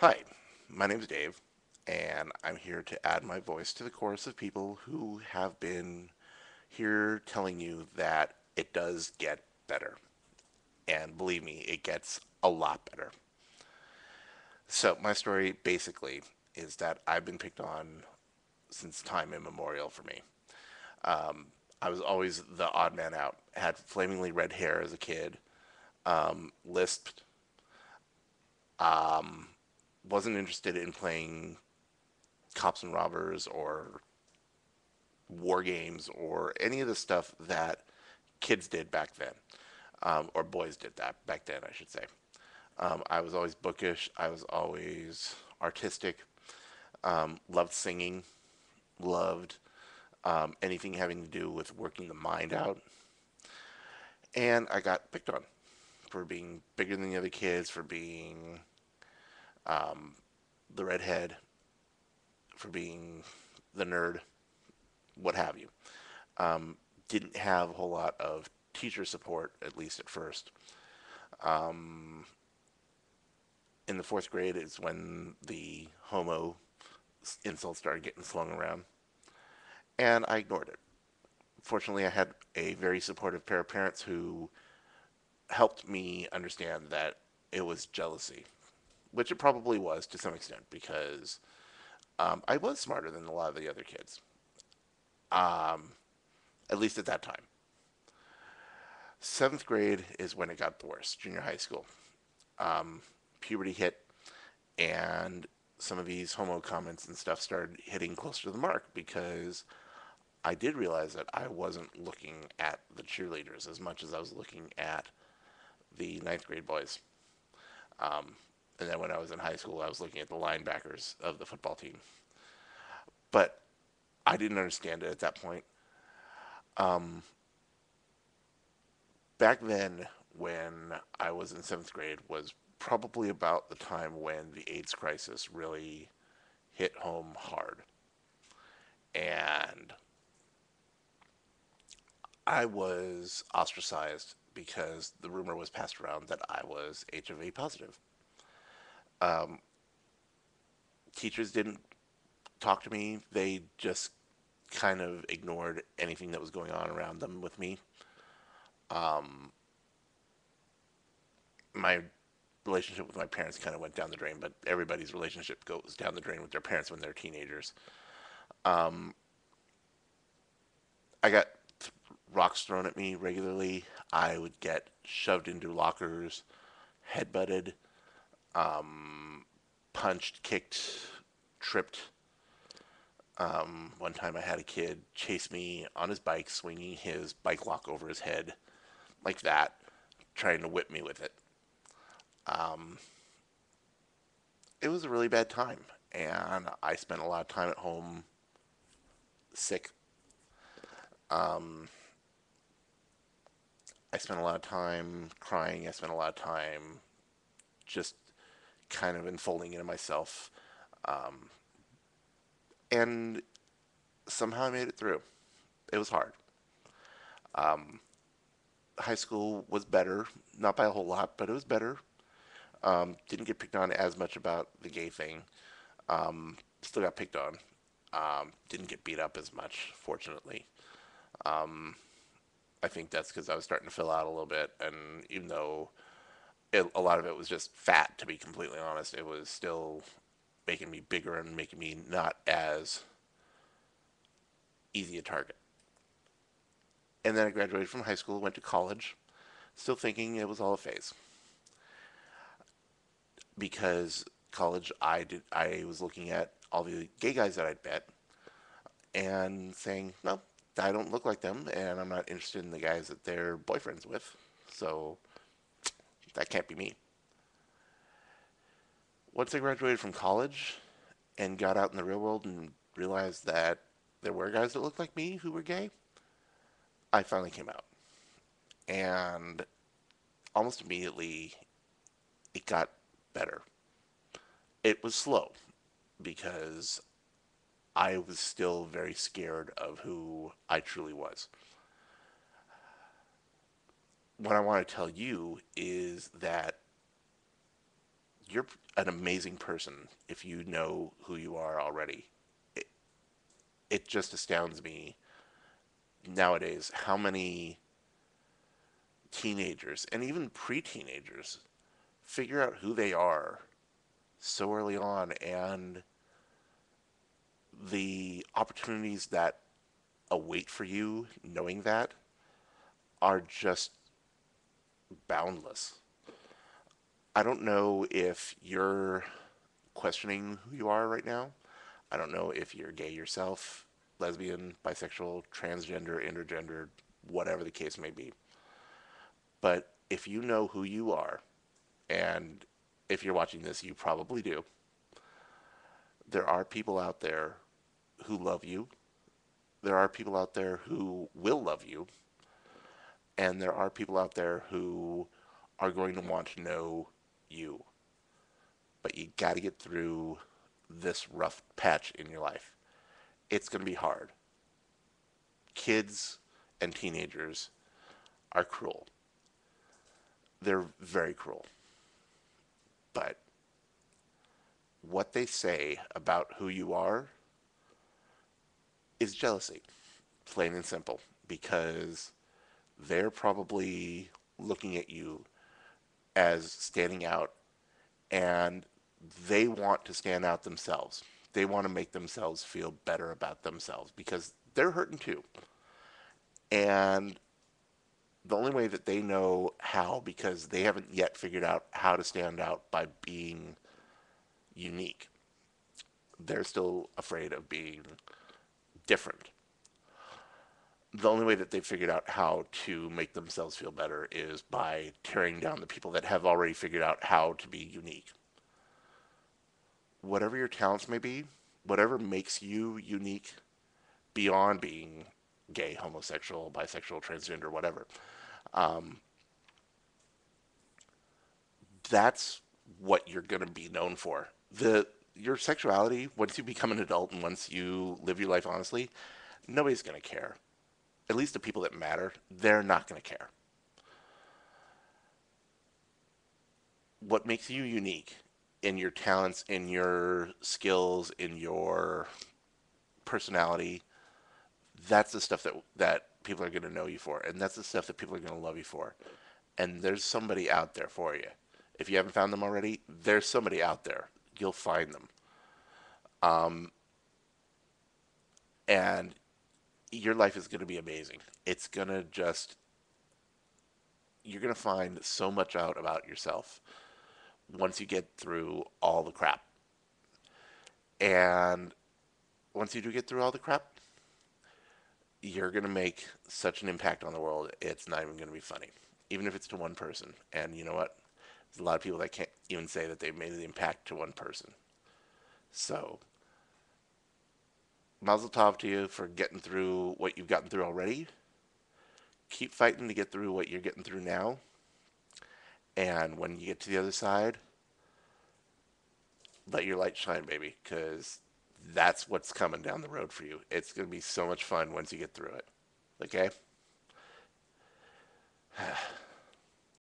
Hi, my name is Dave, and I'm here to add my voice to the chorus of people who have been here telling you that it does get better. And believe me, it gets a lot better. So, my story basically is that I've been picked on since time immemorial for me. Um, I was always the odd man out. Had flamingly red hair as a kid, lisped, um, wasn't interested in playing cops and robbers or war games or any of the stuff that kids did back then, or boys did that back then, I should say. I was always bookish. I was always artistic. Loved singing. Loved anything having to do with working the mind out. And I got picked on for being bigger than the other kids, for being um, the redhead, for being the nerd, what have you. Um, didn't have a whole lot of teacher support, at least at first. Um, in the fourth grade is when the homo insults started getting slung around, and I ignored it. Fortunately, I had a very supportive pair of parents who helped me understand that it was jealousy, which it probably was to some extent because I was smarter than a lot of the other kids, um, at least at that time. Seventh grade is when it got the worst, junior high school. Um, Puberty hit, and some of these homo comments and stuff started hitting closer to the mark because I did realize that I wasn't looking at the cheerleaders as much as I was looking at the ninth grade boys. Um, and then when I was in high school, I was looking at the linebackers of the football team. But I didn't understand it at that point. Um, Back then, when I was in seventh grade, was probably about the time when the AIDS crisis really hit home hard. And I was ostracized because the rumor was passed around that I was HIV positive. Um, Teachers didn't talk to me. They just kind of ignored anything that was going on around them with me. Um, my relationship with my parents kind of went down the drain, but everybody's relationship goes down the drain with their parents when they're teenagers. Um, I got rocks thrown at me regularly. I would get shoved into lockers, headbutted, um, punched, kicked, tripped. One time I had a kid chase me on his bike, swinging his bike lock over his head like that, trying to whip me with it. Um, it was a really bad time, and I spent a lot of time at home sick. Um, I spent a lot of time crying. I spent a lot of time just kind of enfolding into myself. Um, and somehow I made it through. It was hard. Um, High school was better, not by a whole lot, but it was better. Didn't get picked on as much about the gay thing. Still got picked on. Didn't get beat up as much, fortunately. Um, I think that's because I was starting to fill out a little bit, and even though a lot of it was just fat, to be completely honest, it was still making me bigger and making me not as easy a target. And then I graduated from high school, went to college, still thinking it was all a phase because I was looking at all the gay guys that I'd met and saying, no, I don't look like them, and I'm not interested in the guys that they're boyfriends with, so that can't be me. Once I graduated from college and got out in the real world and realized that there were guys that looked like me who were gay, I finally came out. And almost immediately, it got better. It was slow because I was still very scared of who I truly was. What I want to tell you is that you're an amazing person if you know who you are already. It, it just astounds me nowadays how many teenagers and even pre-teenagers figure out who they are so early on, and the opportunities that await for you knowing that are just boundless. I don't know if you're questioning who you are right now. I don't know if you're gay yourself, lesbian, bisexual, transgender, intergender, whatever the case may be. But if you know who you are, and if you're watching this, you probably do, there are people out there who love you. There are people out there who will love you. And there are people out there who are going to want to know you. But you got to get through this rough patch in your life. It's going to be hard. Kids and teenagers are cruel. They're very cruel. But what they say about who you are is jealousy, plain and simple, because they're probably looking at you as standing out, and they want to stand out themselves. They want to make themselves feel better about themselves because they're hurting too. And the only way that they know how, because they haven't yet figured out how to stand out by being unique, they're still afraid of being different. The only way that they've figured out how to make themselves feel better is by tearing down the people that have already figured out how to be unique. Whatever your talents may be, whatever makes you unique beyond being gay, homosexual, bisexual, transgender, whatever, um, that's what you're going to be known for. Your sexuality, once you become an adult and once you live your life honestly, nobody's going to care. At least the people that matter, they're not going to care. What makes you unique in your talents, in your skills, in your personality, that's the stuff that people are going to know you for, and that's the stuff that people are going to love you for. And there's somebody out there for you. If you haven't found them already, there's somebody out there. You'll find them. Um, and your life is going to be amazing. It's going to just, you're going to find so much out about yourself once you get through all the crap. And once you do get through all the crap, you're going to make such an impact on the world, it's not even going to be funny. Even if it's to one person. And you know what? There's a lot of people that can't even say that they've made an impact to one person. So, mazel tov to you for getting through what you've gotten through already. Keep fighting to get through what you're getting through now. And when you get to the other side, let your light shine, baby, because that's what's coming down the road for you. It's going to be so much fun once you get through it. Okay?